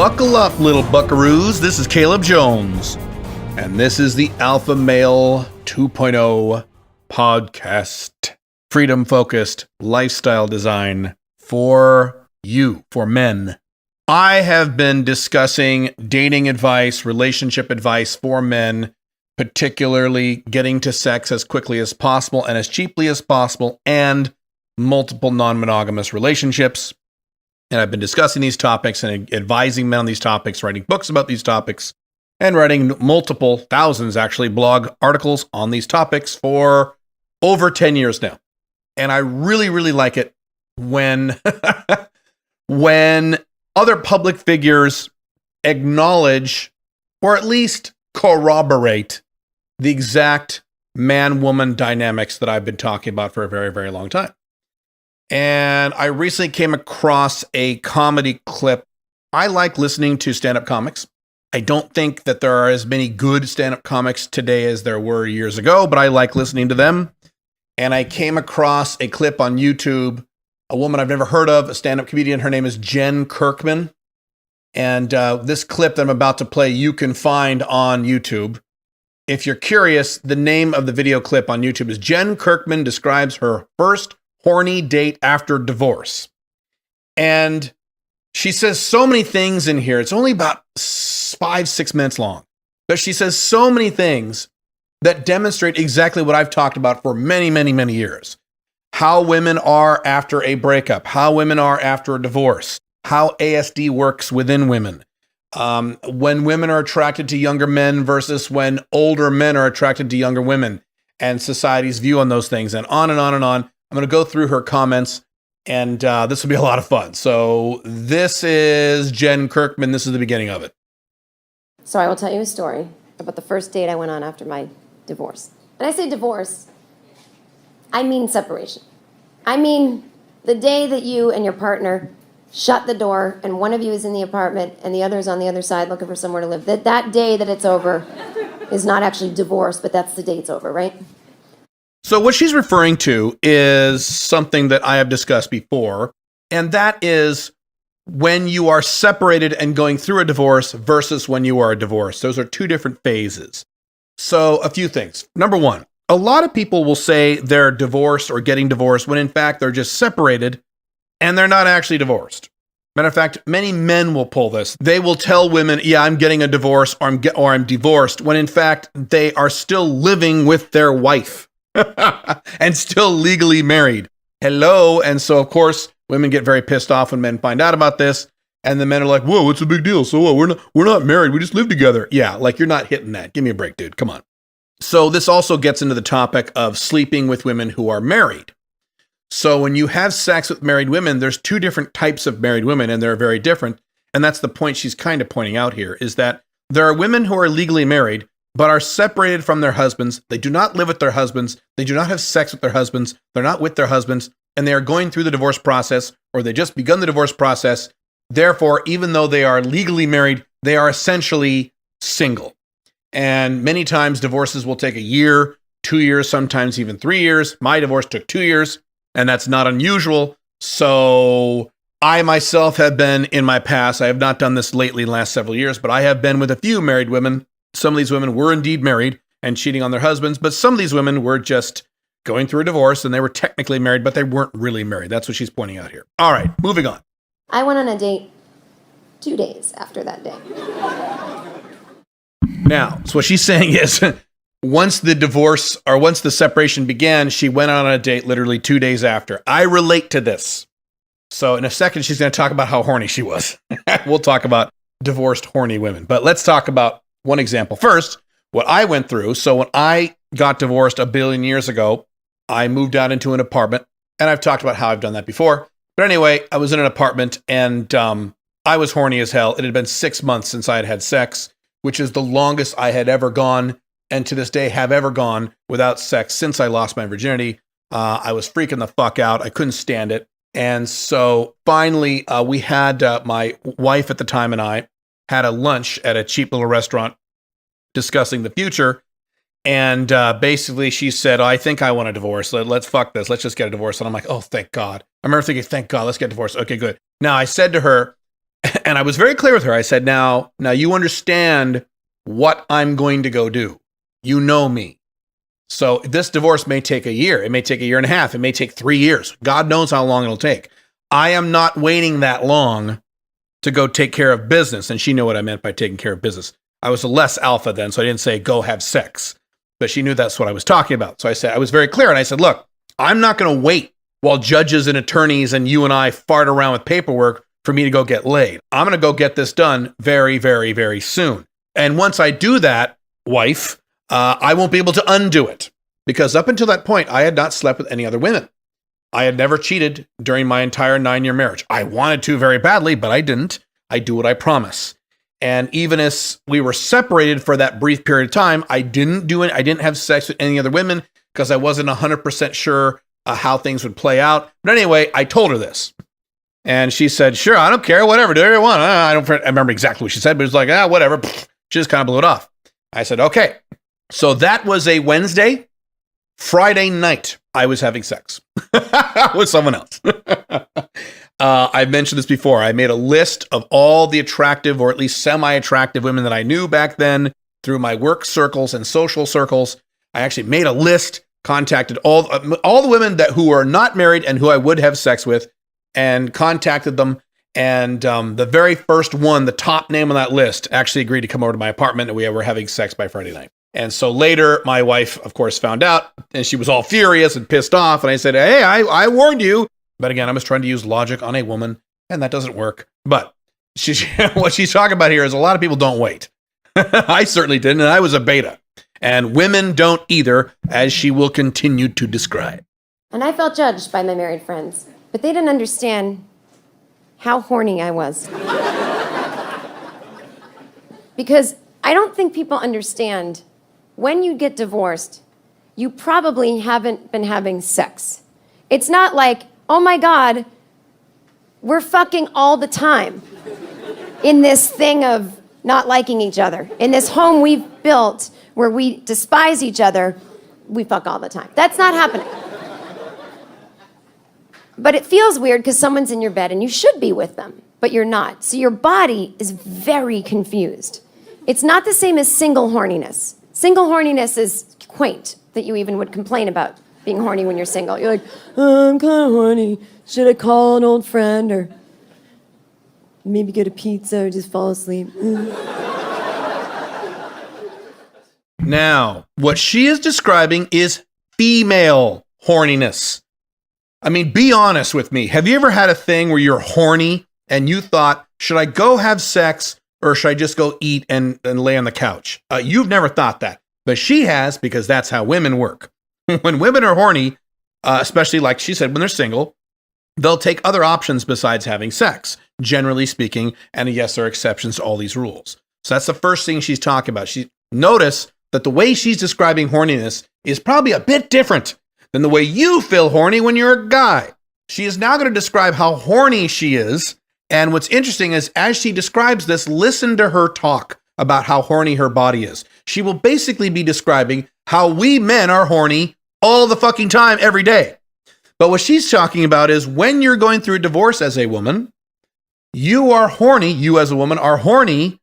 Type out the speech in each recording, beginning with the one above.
Buckle up, little buckaroos. This is Caleb Jones, and this is the Alpha Male 2.0 podcast. Freedom-focused lifestyle design for you, for men. I have been discussing dating advice, relationship advice for men, particularly getting to sex as quickly as possible and as cheaply as possible, and multiple non-monogamous relationships. And I've been discussing these topics and advising men on these topics, writing books about these topics, and writing multiple, thousands actually, blog articles on these topics for over 10 years now. And I really, really like it when, when other public figures acknowledge, or at least corroborate, the exact man-woman dynamics that I've been talking about for a very, very long time. And I recently came across a comedy clip. I like listening to stand-up comics. I don't think that there are as many good stand-up comics today as there were years ago, but I like listening to them. And I came across a clip on YouTube, a woman I've never heard of, a stand-up comedian. Her name is Jen Kirkman. And this clip that I'm about to play, you can find on YouTube. If you're curious, the name of the video clip on YouTube is Jen Kirkman describes her first horny date after divorce. And she says so many things in here. It's only about 5-6 minutes long. But she says so many things that demonstrate exactly what I've talked about for many, many, many years. How women are after a breakup, how women are after a divorce, how ASD works within women, when women are attracted to younger men versus when older men are attracted to younger women, and society's view on those things, and on and on and on. I'm going to go through her comments, and this will be a lot of fun. So this is Jen Kirkman. This is the beginning of it. So I will tell you a story about the first date I went on after my divorce. And I say divorce, I mean separation. I mean the day that you and your partner shut the door and one of you is in the apartment and the other is on the other side looking for somewhere to live. That day that it's over is not actually divorce, but that's the day it's over, right? So what she's referring to is something that I have discussed before, and that is when you are separated and going through a divorce versus when you are divorced. Those are two different phases. So a few things. Number one, a lot of people will say they're divorced or getting divorced when in fact they're just separated and they're not actually divorced. Matter of fact, many men will pull this. They will tell women, yeah, I'm getting a divorce or I'm divorced, when in fact they are still living with their wife. And still legally married. Hello. And so, of course, women get very pissed off when men find out about this. And the men are like, whoa, what's the big deal? So what? We're not married. We just live together. Yeah, like you're not hitting that. Give me a break, dude. Come on. So this also gets into the topic of sleeping with women who are married. So when you have sex with married women, there's two different types of married women, and they're very different. And that's the point she's kind of pointing out here, is that there are women who are legally married, but are separated from their husbands. They do not live with their husbands. They do not have sex with their husbands. They're not with their husbands, and they are going through the divorce process, or they just begun the divorce process. Therefore, even though they are legally married, they are essentially single. And many times divorces will take a year, 2 years, sometimes even 3 years. My divorce took 2 years, and that's not unusual. So I myself have been in my past, I have not done this lately in the last several years, but I have been with a few married women. Some of these women were indeed married and cheating on their husbands, but some of these women were just going through a divorce and they were technically married, but they weren't really married. That's what she's pointing out here. All right, moving on. I went on a date 2 days after that day. Now, so what she's saying is once the divorce or once the separation began, she went on a date literally 2 days after. I relate to this. So in a second, she's going to talk about how horny she was. We'll talk about divorced horny women, but let's talk about one example first, what I went through. So when I got divorced a billion years ago, I moved out into an apartment, and I've talked about how I've done that before. But anyway, I was in an apartment, and I was horny as hell. It had been 6 months since I had had sex, which is the longest I had ever gone, and to this day have ever gone without sex since I lost my virginity. I was freaking the fuck out. I couldn't stand it. And so finally, we had my wife at the time and I had a lunch at a cheap little restaurant discussing the future. And basically she said, I think I want a divorce. Let's fuck this. Let's just get a divorce. And I'm like, oh, thank God. I remember thinking, thank God, let's get divorced. Okay, good. Now I said to her, And I was very clear with her. I said, now you understand what I'm going to go do. You know me. So this divorce may take a year. It may take a year and a half. It may take 3 years. God knows how long it'll take. I am not waiting that long to go take care of business. And she knew what I meant by taking care of business. I was a less alpha then, so I didn't say go have sex. But she knew that's what I was talking about. So I said, I was very clear. And I said, look, I'm not going to wait while judges and attorneys and you and I fart around with paperwork for me to go get laid. I'm going to go get this done very, very, very soon. And once I do that, wife, I won't be able to undo it. Because up until that point, I had not slept with any other women. I had never cheated during my entire 9-year marriage. I wanted to very badly, but I didn't. I do what I promise. And even as we were separated for that brief period of time, I didn't have sex with any other women because I wasn't 100% sure how things would play out. But anyway, I told her this. And she said, sure, I don't care, whatever, do whatever you want. I remember exactly what she said, but it was like, whatever. She just kind of blew it off. I said, okay. So that was a Wednesday. Friday night, I was having sex with someone else. I've mentioned this before. I made a list of all the attractive or at least semi-attractive women that I knew back then through my work circles and social circles. I actually made a list, contacted all the women who are not married and who I would have sex with, and contacted them. And the very first one, the top name on that list, actually agreed to come over to my apartment, and we were having sex by Friday night. And so later, my wife, of course, found out, and she was all furious and pissed off. And I said, hey, I warned you. But again, I was trying to use logic on a woman, and that doesn't work. But what she's talking about here is a lot of people don't wait. I certainly didn't, and I was a beta. And women don't either, as she will continue to describe. And I felt judged by my married friends, but they didn't understand how horny I was. Because I don't think people understand when you get divorced, you probably haven't been having sex. It's not like, oh my God, we're fucking all the time in this thing of not liking each other. In this home we've built where we despise each other, we fuck all the time. That's not happening. But it feels weird because someone's in your bed and you should be with them, but you're not. So your body is very confused. It's not the same as single horniness. Single horniness is quaint, that you even would complain about being horny when you're single. You're like, oh, I'm kind of horny. Should I call an old friend or maybe get a pizza or just fall asleep? Now, what she is describing is female horniness. I mean, be honest with me. Have you ever had a thing where you're horny and you thought, should I go have sex or should I just go eat and lay on the couch? You've never thought that, but she has, because that's how women work. When women are horny, especially like she said, when they're single, they'll take other options besides having sex, generally speaking. And yes, there are exceptions to all these rules. So that's the first thing she's talking about. Notice that the way she's describing horniness is probably a bit different than the way you feel horny when you're a guy. She is now going to describe how horny she is. And what's interesting is, as she describes this, listen to her talk about how horny her body is. She will basically be describing how we men are horny all the fucking time, every day. But what she's talking about is when you're going through a divorce as a woman, you are horny, you as a woman are horny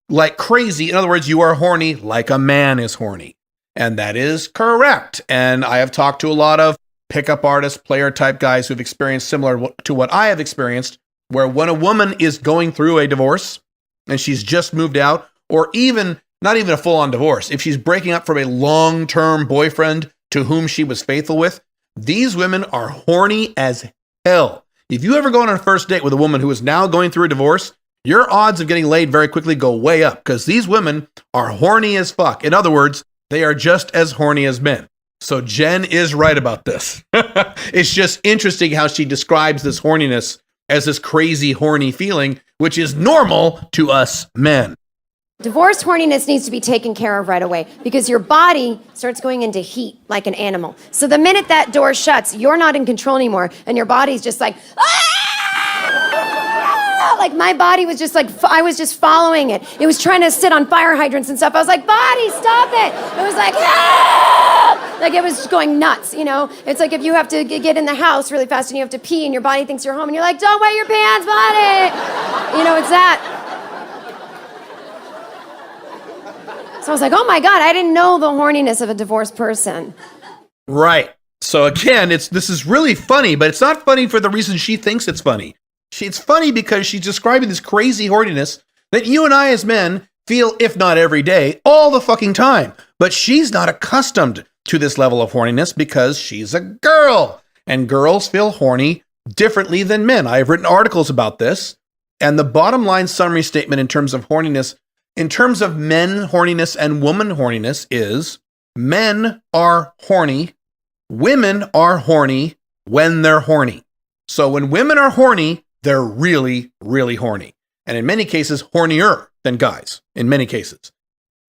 like crazy. In other words, you are horny like a man is horny. And that is correct. And I have talked to a lot of pickup artists, player type guys who've experienced similar to what I have experienced, where when a woman is going through a divorce and she's just moved out, or even not even a full-on divorce, if she's breaking up from a long-term boyfriend to whom she was faithful with, these women are horny as hell. If you ever go on a first date with a woman who is now going through a divorce, your odds of getting laid very quickly go way up because these women are horny as fuck. In other words, they are just as horny as men. So Jen is right about this. It's just interesting how she describes this horniness as this crazy horny feeling, which is normal to us men. Divorce horniness needs to be taken care of right away because your body starts going into heat like an animal. So the minute that door shuts, you're not in control anymore, and your body's just like, ah! like my body was just like, I was just following it. It was trying to sit on fire hydrants and stuff. I was like, body, stop it. It was like, help! Like it was going nuts, you know? It's like if you have to get in the house really fast and you have to pee and your body thinks you're home and you're like, don't wet your pants, body. You know, it's that. So I was like, oh my God, I didn't know the horniness of a divorced person. Right. So again, this is really funny, but it's not funny for the reason she thinks it's funny. It's funny because she's describing this crazy horniness that you and I as men feel, if not every day, all the fucking time. But she's not accustomed to this level of horniness because she's a girl. And girls feel horny differently than men. I've written articles about this. And the bottom line summary statement in terms of horniness, in terms of men horniness and woman horniness is men are horny, women are horny when they're horny. So when women are horny, they're really, really horny. And in many cases, hornier than guys, in many cases.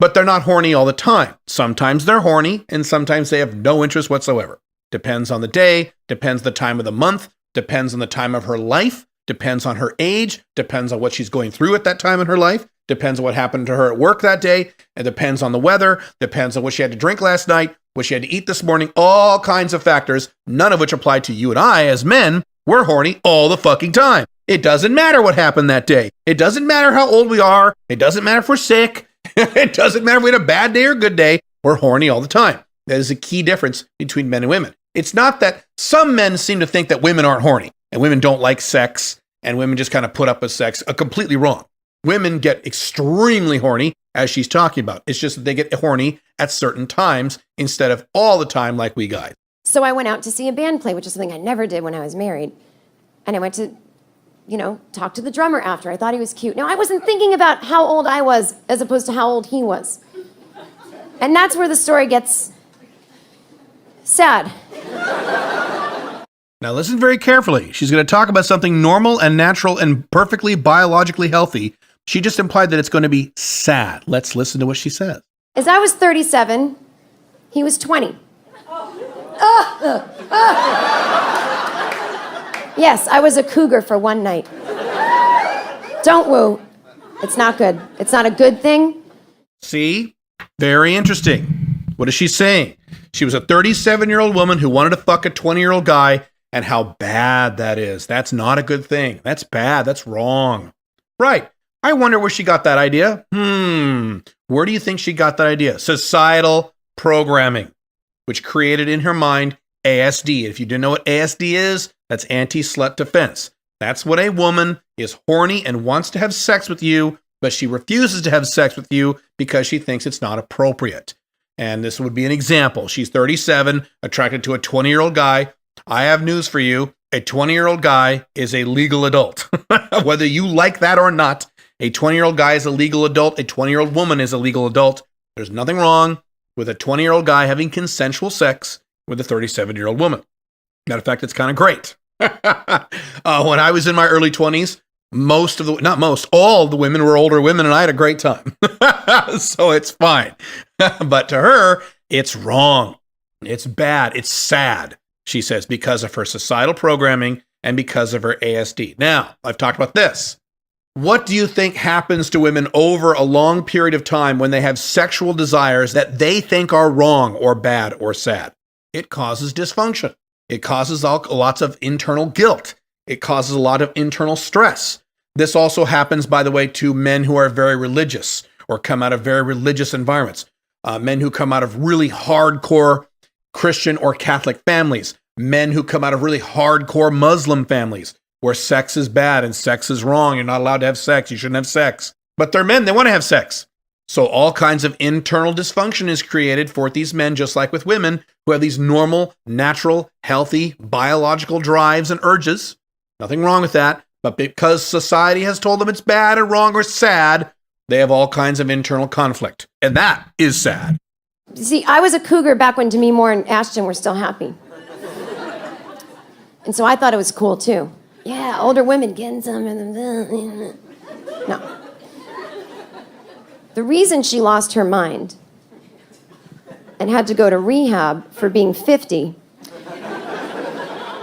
But they're not horny all the time. Sometimes they're horny, and sometimes they have no interest whatsoever. Depends on the day, depends the time of the month, depends on the time of her life, depends on her age, depends on what she's going through at that time in her life, depends on what happened to her at work that day, it depends on the weather, depends on what she had to drink last night, what she had to eat this morning, all kinds of factors, none of which apply to you and I as men. We're horny all the fucking time. It doesn't matter what happened that day. It doesn't matter how old we are. It doesn't matter if we're sick. It doesn't matter if we had a bad day or a good day. We're horny all the time. That is a key difference between men and women. It's not that some men seem to think that women aren't horny and women don't like sex and women just kind of put up with sex. Completely wrong. Women get extremely horny, as she's talking about. It's just that they get horny at certain times instead of all the time like we guys. So I went out to see a band play, which is something I never did when I was married. And I went to, talk to the drummer after. I thought he was cute. Now, I wasn't thinking about how old I was as opposed to how old he was. And that's where the story gets sad. Now listen very carefully. She's going to talk about something normal and natural and perfectly biologically healthy. She just implied that it's going to be sad. Let's listen to what she says. As I was 37, he was 20. Yes, I was a cougar for one night. Don't woo. It's not good. It's not a good thing. See? Very interesting. What is she saying? She was a 37-year-old woman who wanted to fuck a 20-year-old guy, and how bad that is. That's not a good thing. That's bad. That's wrong. Right. I wonder where she got that idea. Where do you think she got that idea? Societal programming, which created in her mind ASD. If you didn't know what ASD is, that's anti-slut defense. That's what a woman is horny and wants to have sex with you, but she refuses to have sex with you because she thinks it's not appropriate. And this would be an example. She's 37, attracted to a 20-year-old guy. I have news for you. A 20-year-old guy is a legal adult. Whether you like that or not, a 20-year-old guy is a legal adult. A 20-year-old woman is a legal adult. There's nothing wrong with a 20-year-old guy having consensual sex with a 37-year-old woman. Matter of fact, it's kind of great. When I was in my early 20s, all the women were older women, and I had a great time. So it's fine. But to her, it's wrong. It's bad. It's sad, she says, because of her societal programming and because of her ASD. Now, I've talked about this. What do you think happens to women over a long period of time when they have sexual desires that they think are wrong or bad or sad? It causes dysfunction. It causes lots of internal guilt. It causes a lot of internal stress. This also happens, by the way, to men who are very religious or come out of very religious environments. Men who come out of really hardcore Christian or Catholic families. Men who come out of really hardcore Muslim families where sex is bad and sex is wrong. You're not allowed to have sex. You shouldn't have sex. But they're men. They want to have sex. So all kinds of internal dysfunction is created for these men, just like with women who have these normal, natural, healthy, biological drives and urges. Nothing wrong with that. But because society has told them it's bad or wrong or sad, they have all kinds of internal conflict. And that is sad. See, I was a cougar back when Demi Moore and Ashton were still happy. And so I thought it was cool too. Yeah, older women getting some. No. The reason she lost her mind and had to go to rehab for being 50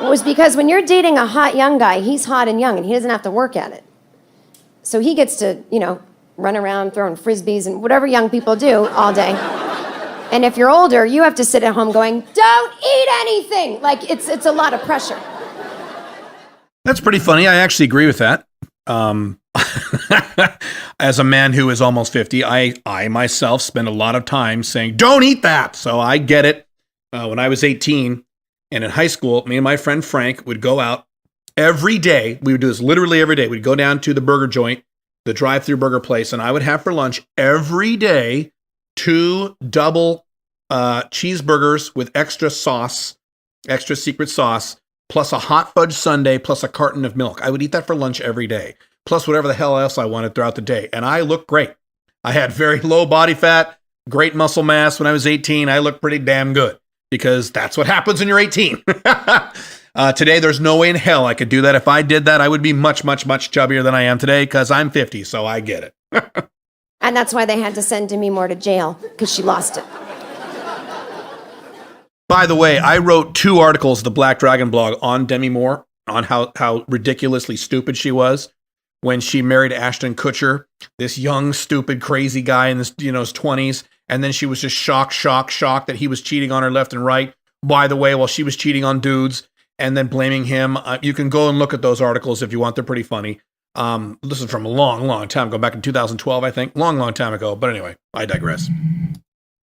was because when you're dating a hot young guy, he's hot and young and he doesn't have to work at it. So he gets to, run around throwing frisbees and whatever young people do all day. And if you're older, you have to sit at home going, don't eat anything. Like, it's a lot of pressure. That's pretty funny. I actually agree with that. As a man who is almost 50, I myself spend a lot of time saying, don't eat that. So I get it. When I was 18 and in high school, me and my friend Frank would go out every day. We would do this literally every day. We'd go down to the burger joint, the drive-through burger place, and I would have for lunch every day 2 double cheeseburgers with extra sauce, extra secret sauce, plus a hot fudge sundae, plus a carton of milk. I would eat that for lunch every day, plus whatever the hell else I wanted throughout the day. And I looked great. I had very low body fat, great muscle mass. When I was 18, I looked pretty damn good because that's what happens when you're 18. Today, there's no way in hell I could do that. If I did that, I would be much, much, much chubbier than I am today because I'm 50, so I get it. And that's why they had to send Demi Moore to jail, because she lost it. By the way, I wrote 2 articles, the Black Dragon blog, on Demi Moore, on how ridiculously stupid she was when she married Ashton Kutcher, this young, stupid, crazy guy in his 20s. And then she was just shocked that he was cheating on her left and right, by the way, while she was cheating on dudes and then blaming him. You can go and look at those articles if you want. They're pretty funny. This is from a long, long time ago, back in 2012, I think. Long time ago. But anyway, I digress.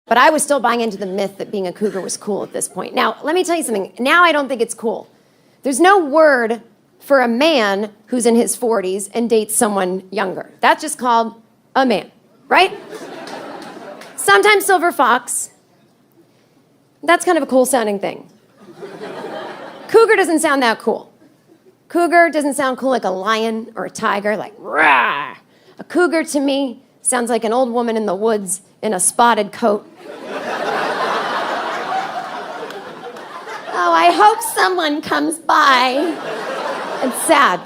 But I was still buying into the myth that being a cougar was cool at this point. Now, let me tell you something. Now I don't think it's cool. There's no word for a man who's in his 40s and dates someone younger. That's just called a man, right? Sometimes silver fox. That's kind of a cool sounding thing. Cougar doesn't sound that cool. Cougar doesn't sound cool like a lion or a tiger, like rah. A cougar to me sounds like an old woman in the woods in a spotted coat. Oh, I hope someone comes by. It's sad.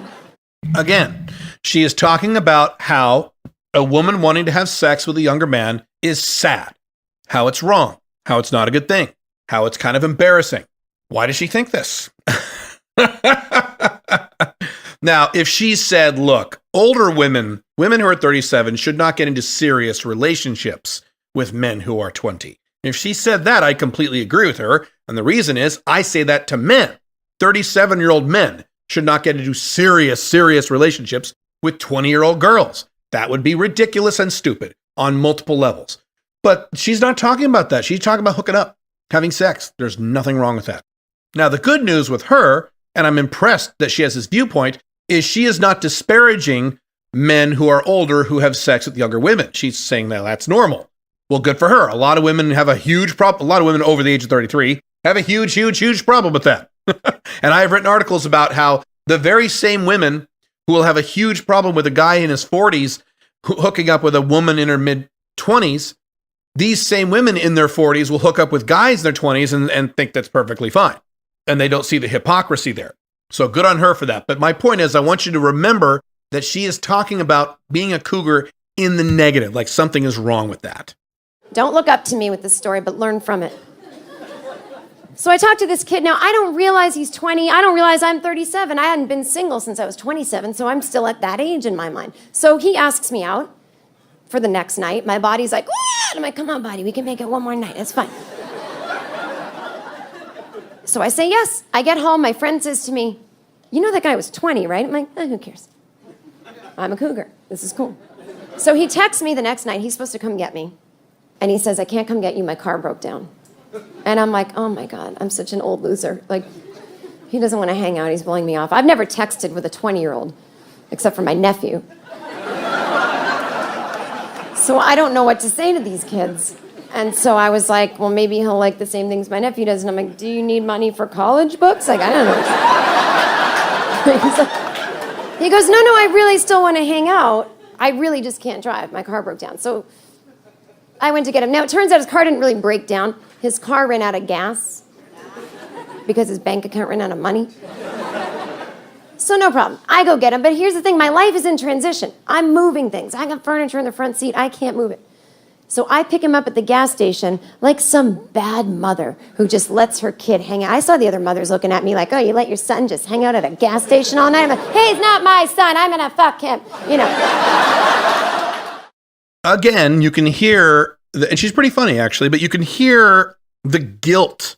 Again, she is talking about how a woman wanting to have sex with a younger man is sad, how it's wrong, how it's not a good thing, how it's kind of embarrassing. Why does she think this? Now, if she said, look, older women who are 37 should not get into serious relationships with men who are 20. If she said that, I completely agree with her. And the reason is I say that to men. 37-year-old men should not get into serious relationships with 20-year-old girls. That would be ridiculous and stupid on multiple levels. But she's not talking about that. She's talking about hooking up, having sex. There's nothing wrong with that. Now, the good news with her, and I'm impressed that she has this viewpoint, is she is not disparaging men who are older who have sex with younger women. She's saying that that's normal. Well, good for her. A lot of women have a huge problem. A lot of women over the age of 33 have a huge problem with that. And I have written articles about how the very same women who will have a huge problem with a guy in his 40s hooking up with a woman in her mid-20s, these same women in their 40s will hook up with guys in their 20s and think that's perfectly fine. And they don't see the hypocrisy there. So good on her for that. But my point is, I want you to remember that she is talking about being a cougar in the negative, like something is wrong with that. Don't look up to me with this story, but learn from it. So I talked to this kid. Now, I don't realize he's 20. I don't realize I'm 37. I hadn't been single since I was 27, so I'm still at that age in my mind. So he asks me out for the next night. My body's like, ah! I'm like, come on, buddy, we can make it one more night. It's fine. So I say yes. I get home. My friend says to me, you know that guy was 20, right? I'm like, who cares? I'm a cougar. This is cool. So he texts me the next night. He's supposed to come get me. And he says, I can't come get you. My car broke down. And I'm like, oh my God, I'm such an old loser. Like, he doesn't want to hang out. He's blowing me off. I've never texted with a 20-year-old, except for my nephew. So I don't know what to say to these kids. And so I was like, well, maybe he'll like the same things my nephew does. And I'm like, do you need money for college books? Like, I don't know. He goes, no, I really still want to hang out. I really just can't drive. My car broke down. So I went to get him. Now, it turns out his car didn't really break down. His car ran out of gas because his bank account ran out of money. So no problem. I go get him. But here's the thing. My life is in transition. I'm moving things. I got furniture in the front seat. I can't move it. So I pick him up at the gas station like some bad mother who just lets her kid hang out. I saw the other mothers looking at me like, oh, you let your son just hang out at a gas station all night? I'm like, hey, he's not my son. I'm going to fuck him. Again, you can hear, and she's pretty funny actually, but you can hear the guilt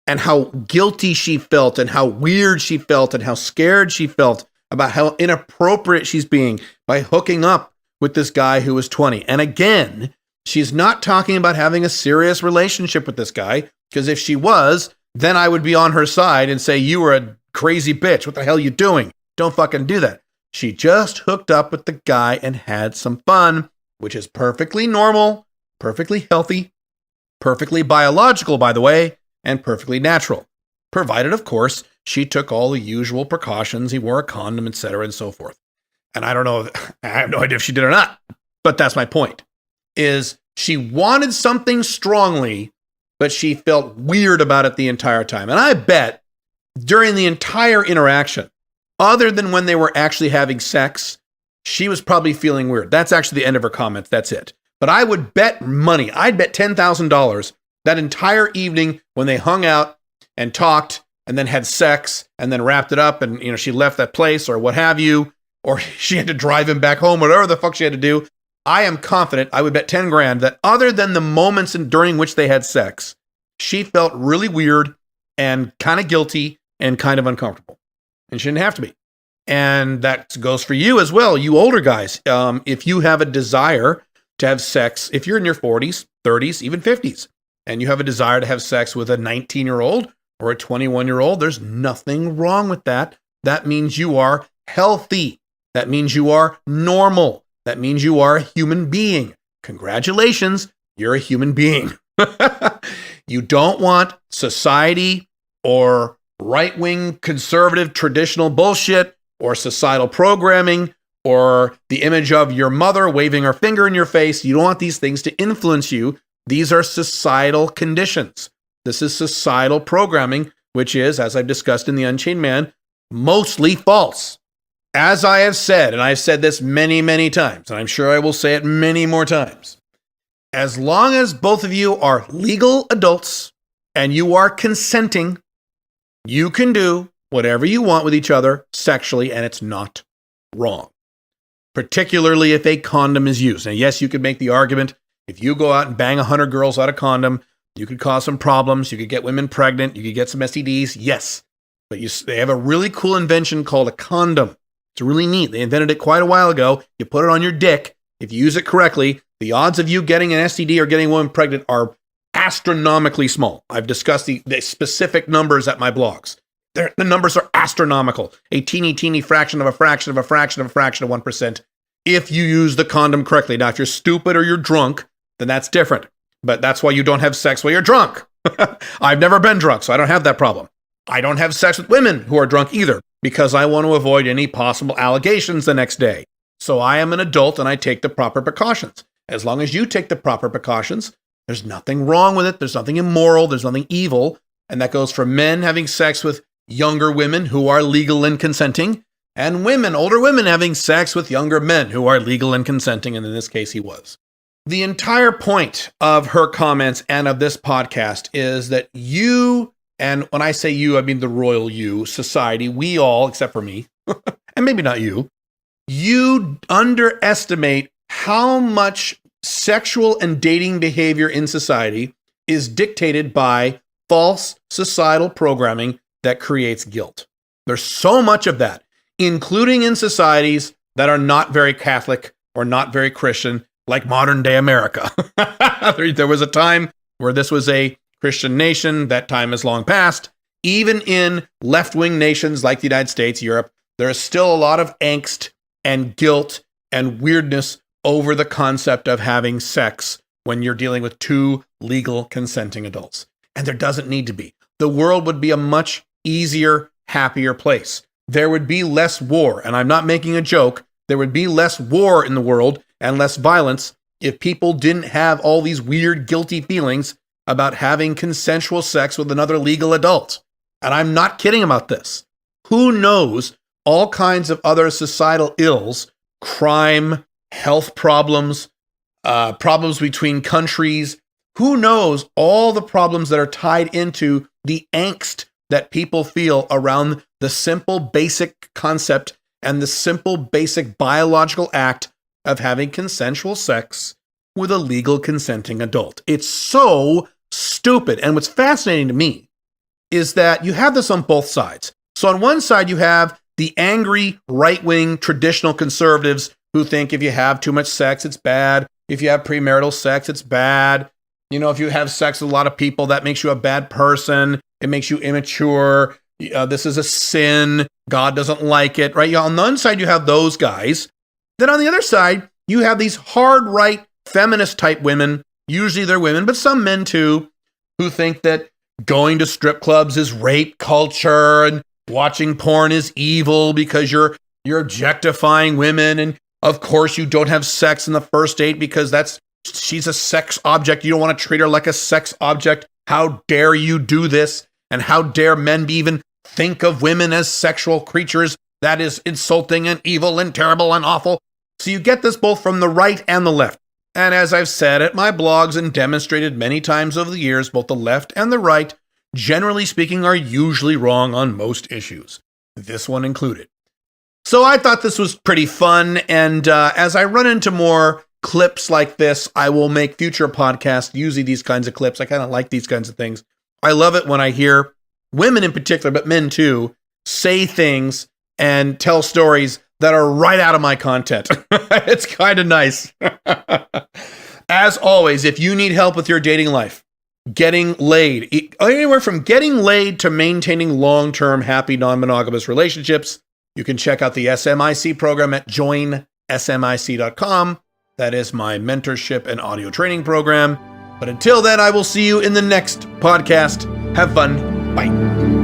and how guilty she felt and how weird she felt and how scared she felt about how inappropriate she's being by hooking up with this guy who was 20. And again, she's not talking about having a serious relationship with this guy, because if she was, then I would be on her side and say, you were a crazy bitch. What the hell are you doing? Don't fucking do that. She just hooked up with the guy and had some fun, which is perfectly normal, perfectly healthy, perfectly biological, by the way, and perfectly natural. Provided, of course, she took all the usual precautions. He wore a condom, etc., and so forth. And I don't know, I have no idea if she did or not, but that's my point. Is she wanted something strongly, but she felt weird about it the entire time. And I bet during the entire interaction, other than when they were actually having sex, she was probably feeling weird. That's actually the end of her comments. That's it. But I would bet money, I'd bet $10,000 that entire evening when they hung out and talked and then had sex and then wrapped it up and, she left that place or what have you, or she had to drive him back home, whatever the fuck she had to do. I am confident, I would bet 10 grand that other than the moments during which they had sex, she felt really weird and kind of guilty and kind of uncomfortable. And she didn't have to be. And that goes for you as well, you older guys. If you have a desire to have sex, if you're in your 40s, 30s, even 50s, and you have a desire to have sex with a 19-year-old or a 21-year-old, there's nothing wrong with that. That means you are healthy. That means you are normal. That means you are a human being. Congratulations, you're a human being. You don't want society or right-wing conservative traditional bullshit or societal programming or the image of your mother waving her finger in your face. You don't want these things to influence you. These are societal conditions. This is societal programming, which is, as I've discussed in The Unchained Man, mostly false. As I have said, and I've said this many, many times, and I'm sure I will say it many more times, as long as both of you are legal adults and you are consenting, you can do whatever you want with each other sexually, and it's not wrong. Particularly if a condom is used. Now, yes, you could make the argument, if you go out and bang 100 girls out of condom, you could cause some problems, you could get women pregnant, you could get some STDs, yes. But they have a really cool invention called a condom. It's really neat. They invented it quite a while ago. You put it on your dick. If you use it correctly, the odds of you getting an STD or getting a woman pregnant are astronomically small. I've discussed the specific numbers at my blogs. The numbers are astronomical. A teeny fraction of a fraction of a fraction of a fraction of 1% if you use the condom correctly. Now, if you're stupid or you're drunk, then that's different. But that's why you don't have sex while you're drunk. I've never been drunk, so I don't have that problem. I don't have sex with women who are drunk either, because I want to avoid any possible allegations the next day. So I am an adult and I take the proper precautions. As long as you take the proper precautions, there's nothing wrong with it. There's nothing immoral. There's nothing evil. And that goes for men having sex with younger women who are legal and consenting, and women, older women, having sex with younger men who are legal and consenting. And in this case, he was. The entire point of her comments and of this podcast is that you, and when I say you, I mean the royal you, society, we all, except for me, and maybe not you, you underestimate how much sexual and dating behavior in society is dictated by false societal programming that creates guilt. There's so much of that, including in societies that are not very Catholic or not very Christian, like modern day America. There was a time where this was a Christian nation. That time is long past. Even in left-wing nations like the United States, Europe, there is still a lot of angst and guilt and weirdness over the concept of having sex when you're dealing with two legal consenting adults. And there doesn't need to be. The world would be a much easier, happier place. There would be less war, and I'm not making a joke. There would be less war in the world and less violence if people didn't have all these weird, guilty feelings about having consensual sex with another legal adult. And I'm not kidding about this. Who knows all kinds of other societal ills, crime, health problems, problems between countries. Who knows all the problems that are tied into the angst that people feel around the simple, basic concept and the simple, basic biological act of having consensual sex with a legal consenting adult. It's so stupid. And what's fascinating to me is that you have this on both sides. So on one side, you have the angry right-wing traditional conservatives who think if you have too much sex, it's bad. If you have premarital sex, it's bad. You know, if you have sex with a lot of people, that makes you a bad person. It makes you immature. This is a sin. God doesn't like it, right? On the one side, you have those guys. Then on the other side, you have these hard right feminist type women. Usually they're women, but some men too, who think that going to strip clubs is rape culture and watching porn is evil because you're objectifying women. And of course, you don't have sex in the first date because she's a sex object. You don't want to treat her like a sex object. How dare you do this? And how dare men even think of women as sexual creatures? That is insulting and evil and terrible and awful. So you get this both from the right and the left. And as I've said at my blogs and demonstrated many times over the years, both the left and the right, generally speaking, are usually wrong on most issues, this one included. So I thought this was pretty fun. And as I run into more clips like this, I will make future podcasts using these kinds of clips. I kind of like these kinds of things. I love it when I hear women in particular, but men too, say things and tell stories that are right out of my content. It's kind of nice. As always, if you need help with your dating life, getting laid, anywhere from getting laid to maintaining long-term happy non-monogamous relationships, you can check out the SMIC program at joinsmic.com. That is my mentorship and audio training program. But until then, I will see you in the next podcast. Have fun. Bye.